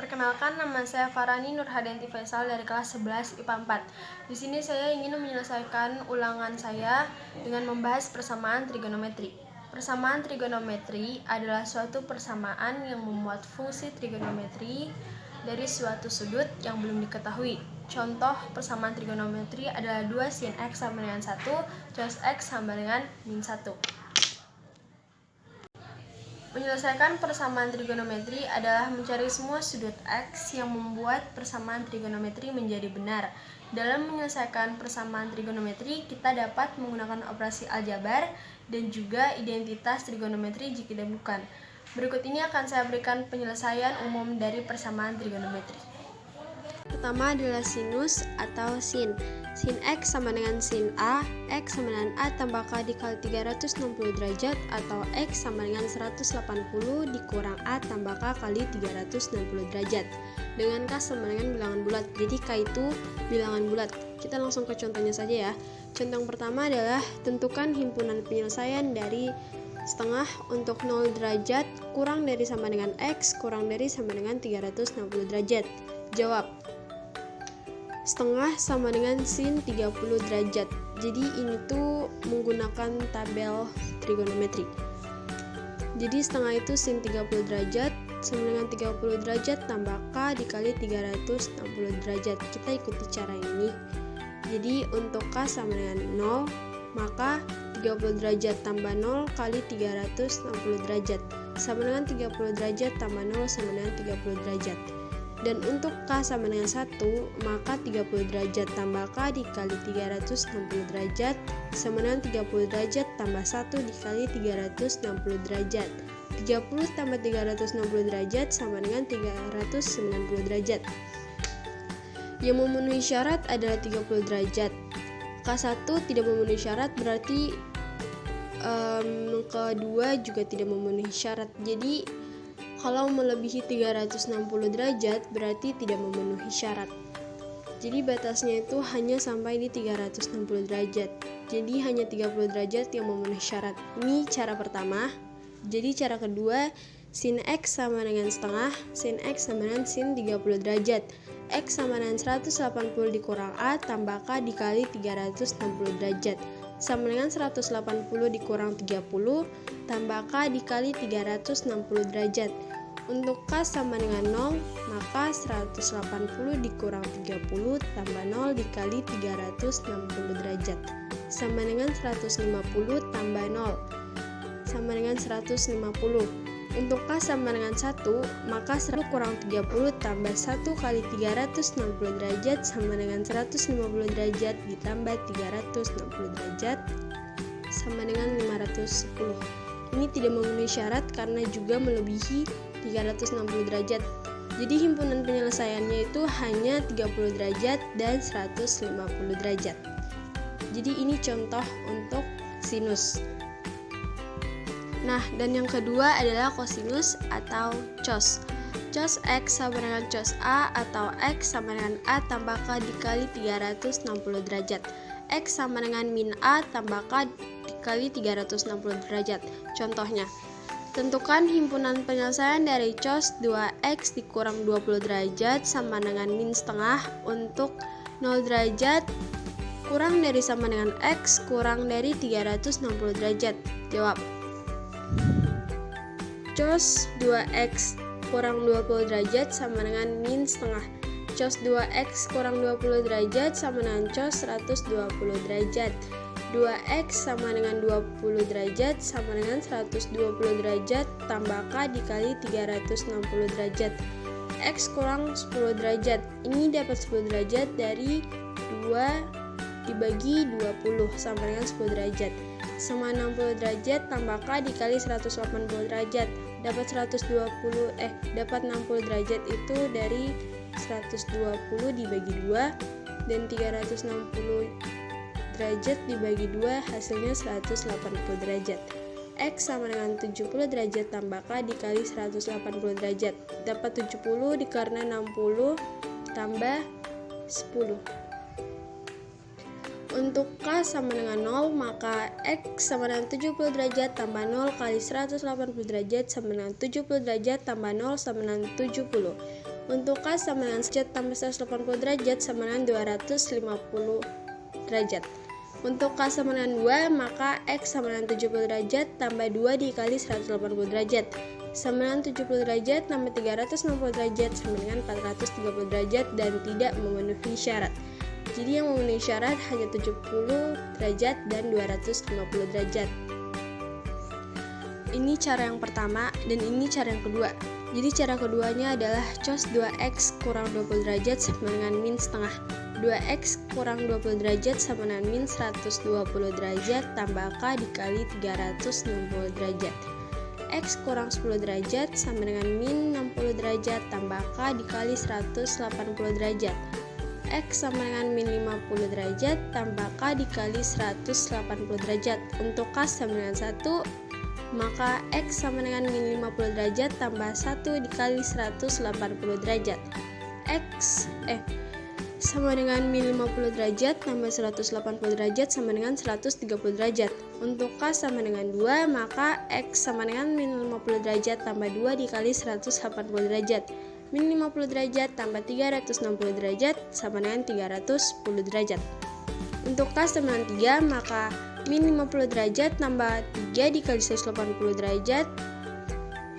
Perkenalkan, nama saya Farani Nurhadianti Faisal dari kelas 11 IPA 4. Di sini saya ingin menyelesaikan ulangan saya dengan membahas persamaan trigonometri. Persamaan trigonometri adalah suatu persamaan yang memuat fungsi trigonometri dari suatu sudut yang belum diketahui. Contoh persamaan trigonometri adalah 2 sin x sama dengan 1, cos x sama dengan min 1. Menyelesaikan persamaan trigonometri adalah mencari semua sudut x yang membuat persamaan trigonometri menjadi benar. Dalam menyelesaikan persamaan trigonometri, kita dapat menggunakan operasi aljabar dan juga identitas trigonometri jika ditemukan. Berikut ini akan saya berikan penyelesaian umum dari persamaan trigonometri. Pertama adalah sinus atau sin. Sin x sama dengan sin A, x sama dengan A tambah k dikali 360 derajat, atau x sama dengan 180 dikurang A tambah k kali 360 derajat. Dengan k sama dengan bilangan bulat, jadi k itu bilangan bulat. Kita langsung ke contohnya saja ya. Contoh yang pertama adalah tentukan himpunan penyelesaian dari setengah untuk 0 derajat kurang dari sama dengan x kurang dari sama dengan 360 derajat. Jawab. Setengah sama dengan sin 30 derajat. Jadi ini tuh menggunakan tabel trigonometri. Jadi setengah itu sin 30 derajat sama dengan 30 derajat tambah k dikali 360 derajat. Kita ikuti cara ini. Jadi untuk k sama dengan 0, maka 30 derajat tambah 0 kali 360 derajat sama dengan 30 derajat tambah 0 sama dengan 30 derajat. Dan untuk k sama dengan 1, maka 30 derajat tambah k dikali 360 derajat sama dengan 30 derajat tambah 1 dikali 360 derajat. 30 tambah 360 derajat sama dengan 390 derajat. Yang memenuhi syarat adalah 30 derajat. K1 tidak memenuhi syarat, berarti kedua juga tidak memenuhi syarat. Jadi kalau melebihi 360 derajat berarti tidak memenuhi syarat. Jadi batasnya itu hanya sampai di 360 derajat. Jadi hanya 30 derajat yang memenuhi syarat. Ini cara pertama. Jadi cara kedua, sin x sama dengan setengah, sin x sama dengan sin 30 derajat. X sama dengan 180 dikurang A tambah K dikali 360 derajat. Sama dengan 180 dikurang 30 tambah K dikali 360 derajat. Untuk K sama dengan 0, maka 180 dikurang 30 tambah 0 dikali 360 derajat. Sama dengan 150 tambah 0, sama dengan 150. Untuk K sama dengan 1, maka 1 kurang 30 tambah 1 kali 360 derajat sama dengan 150 derajat ditambah 360 derajat sama dengan 510. Ini tidak memenuhi syarat karena juga melebihi 360 derajat. Jadi himpunan penyelesaiannya itu hanya 30 derajat dan 150 derajat. Jadi ini contoh untuk sinus. Nah, dan yang kedua adalah kosinus atau cos. Cos x sama dengan cos A atau x sama dengan A tambah K dikali 360 derajat. X sama dengan min A tambah K dikali 360 derajat. Contohnya, tentukan himpunan penyelesaian dari cos 2x dikurang 20 derajat sama dengan min setengah untuk 0 derajat kurang dari sama dengan x kurang dari 360 derajat. Jawab. Cos 2x kurang 20 derajat sama dengan min setengah. Cos 2x kurang 20 derajat sama dengan cos 120 derajat. 2x sama dengan 20 derajat sama dengan 120 derajat tambah k dikali 360 derajat. X kurang 10 derajat. Ini dapat 10 derajat dari 2 dibagi 20 sama dengan 10 derajat. Sama 60 derajat tambah k dikali 180 derajat. Dapat 60 derajat itu dari 120 dibagi 2 dan 360 derajat dibagi 2 hasilnya 180 derajat. X sama dengan 70 derajat tambah K dikali 180 derajat. Dapat 70 dikarenakan 60 tambah 10. Untuk K sama dengan 0, maka X sama dengan 70 derajat tambah 0 kali 180 derajat sama dengan 70 derajat tambah 0 sama dengan 70. Untuk K sama dengan derajat tambah 180 derajat sama dengan 250 derajat. Untuk K sama dengan 2, maka X sama dengan 70 derajat tambah 2 dikali 180 derajat sama dengan 70 derajat tambah 360 derajat sama dengan 430 derajat dan tidak memenuhi syarat. Jadi yang memenuhi syarat hanya 70 derajat dan 250 derajat. Ini cara yang pertama dan ini cara yang kedua. Jadi cara keduanya adalah cos 2x kurang 20 derajat sama dengan min setengah. 2x kurang 20 derajat sama dengan min 120 derajat tambah k dikali 360 derajat. X kurang 10 derajat sama dengan min 60 derajat tambah k dikali 180 derajat. X sama dengan min 50 derajat tambah k dikali 180 derajat. Untuk k sama dengan 1, maka X sama dengan min 50 derajat tambah 1 dikali 180 derajat. X sama dengan min 50 derajat tambah 180 derajat sama dengan 130 derajat. Untuk K sama dengan 2, maka X sama dengan min 50 derajat tambah 2 dikali 180 derajat. Min 50 derajat tambah 360 derajat sama dengan 310 derajat. Untuk K sama dengan 3, maka min 50 derajat tambah 3 dikali 180 derajat,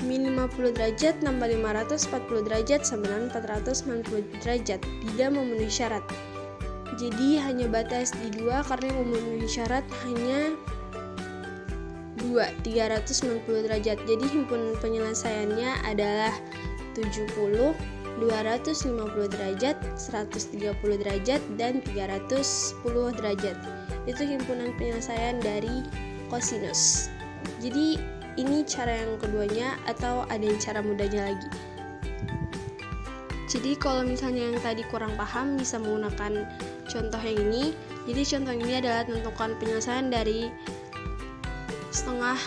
min 50 derajat tambah 540 derajat sama dengan 490 derajat, tidak memenuhi syarat. Jadi hanya batas di 2 karena yang memenuhi syarat hanya 2, 390 derajat. Jadi himpunan penyelesaiannya adalah 70, 250 derajat, 130 derajat, dan 310 derajat. Itu himpunan penyelesaian dari kosinus. Jadi ini cara yang keduanya, atau ada yang cara mudahnya lagi. Jadi kalau misalnya yang tadi kurang paham, bisa menggunakan contoh yang ini. Jadi contoh ini adalah tentukan penyelesaian dari setengah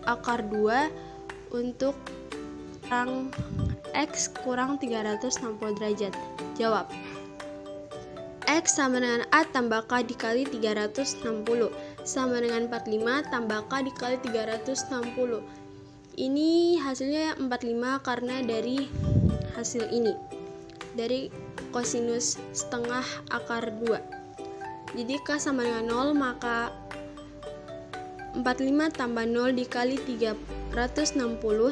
akar 2 untuk kurang X kurang 360 derajat. Jawab. X sama dengan A tambah K dikali 360 sama dengan 45 tambah K dikali 360. Ini hasilnya 45 karena dari hasil ini, dari kosinus setengah akar 2. Jadi K sama dengan 0, maka 45 tambah 0 dikali 360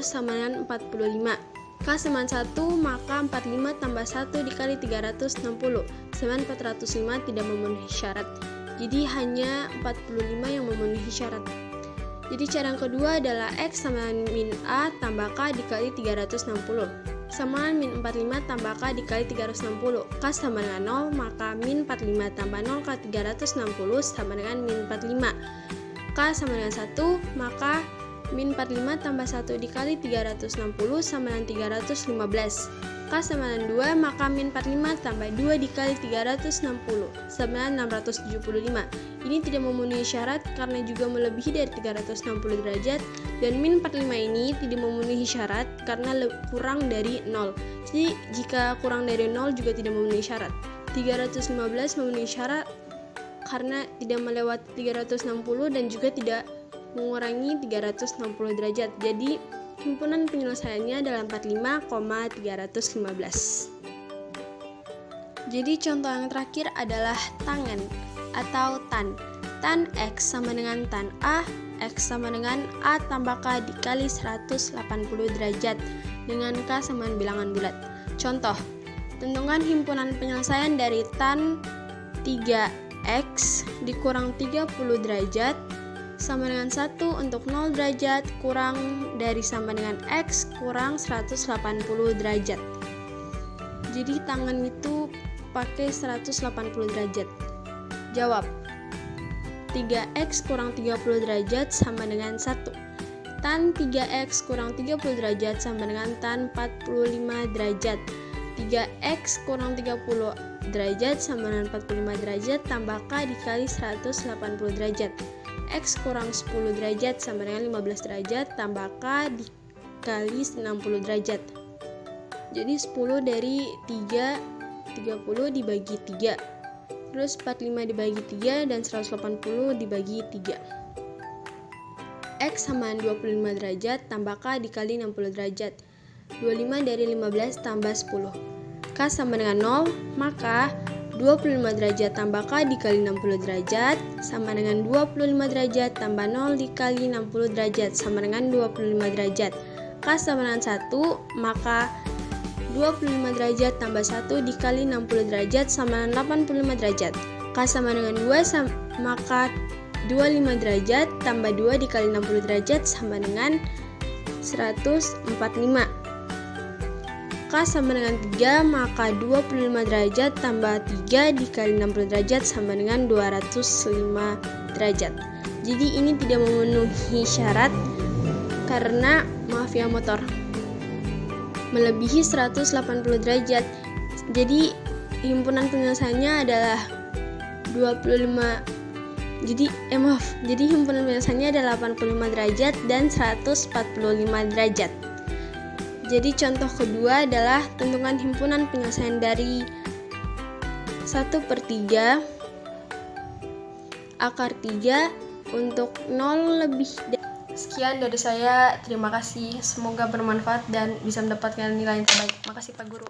sama dengan 45. K sama 1, maka 45 tambah 1 dikali 360 sama 405 tidak memenuhi syarat. Jadi hanya 45 yang memenuhi syarat. Jadi cara yang kedua adalah X sama dengan min A tambah K dikali 360 sama min 45 tambah K dikali 360. K sama dengan 0, maka min 45 tambah 0 K 360 sama dengan min 45. K sama dengan 1, maka min 45 tambah 1 dikali 360 sama dengan 315. K sama dengan 2, maka min 45 tambah 2 dikali 360 sama dengan 675. Ini tidak memenuhi syarat karena juga melebihi dari 360 derajat, dan min 45 ini tidak memenuhi syarat karena kurang dari 0. Jadi jika kurang dari 0 juga tidak memenuhi syarat. 315 memenuhi syarat karena tidak melewati 360 dan juga tidak mengurangi 360 derajat. Jadi himpunan penyelesaiannya adalah 45,315. Jadi contoh yang terakhir adalah tangen atau tan. Tan X sama dengan tan A, X sama dengan A tambah K dikali 180 derajat dengan K sama bilangan bulat. Contoh, tentukan himpunan penyelesaian dari tan 3X dikurang 30 derajat sama dengan 1 untuk 0 derajat kurang dari sama dengan X kurang 180 derajat. Jadi tangan itu pakai 180 derajat. Jawab. 3X kurang 30 derajat sama dengan 1. Tan 3X kurang 30 derajat sama dengan tan 45 derajat. 3X kurang 30 derajat sama dengan 45 derajat tambah K dikali 180 derajat. X kurang 10 derajat sama dengan 15 derajat tambah K dikali 60 derajat. Jadi 10 dari 3, 30 dibagi 3. Terus 45 dibagi 3 dan 180 dibagi 3. X sama 25 derajat tambah K dikali 60 derajat. 25 dari 15 tambah 10. K sama dengan 0, maka 25 derajat tambah K dikali 60 derajat sama dengan 25 derajat tambah 0 dikali 60 derajat sama dengan 25 derajat. K sama dengan 1, maka 25 derajat tambah 1 dikali 60 derajat sama dengan 85 derajat. K sama dengan 2, maka 25 derajat tambah 2 dikali 60 derajat sama dengan 145. K sama dengan 3, maka 25 derajat tambah 3 dikali 60 derajat sama dengan 205 derajat. Jadi ini tidak memenuhi syarat karena motor melebihi 180 derajat. Jadi himpunan penyelesaiannya adalah 25. Jadi himpunan penyelesaiannya adalah 85 derajat dan 145 derajat. Jadi contoh kedua adalah tentukan himpunan penyelesaian dari 1/3 akar 3 untuk 0 lebih. Sekian dari saya, terima kasih. Semoga bermanfaat dan bisa mendapatkan nilai yang terbaik. Makasih Pak Guru.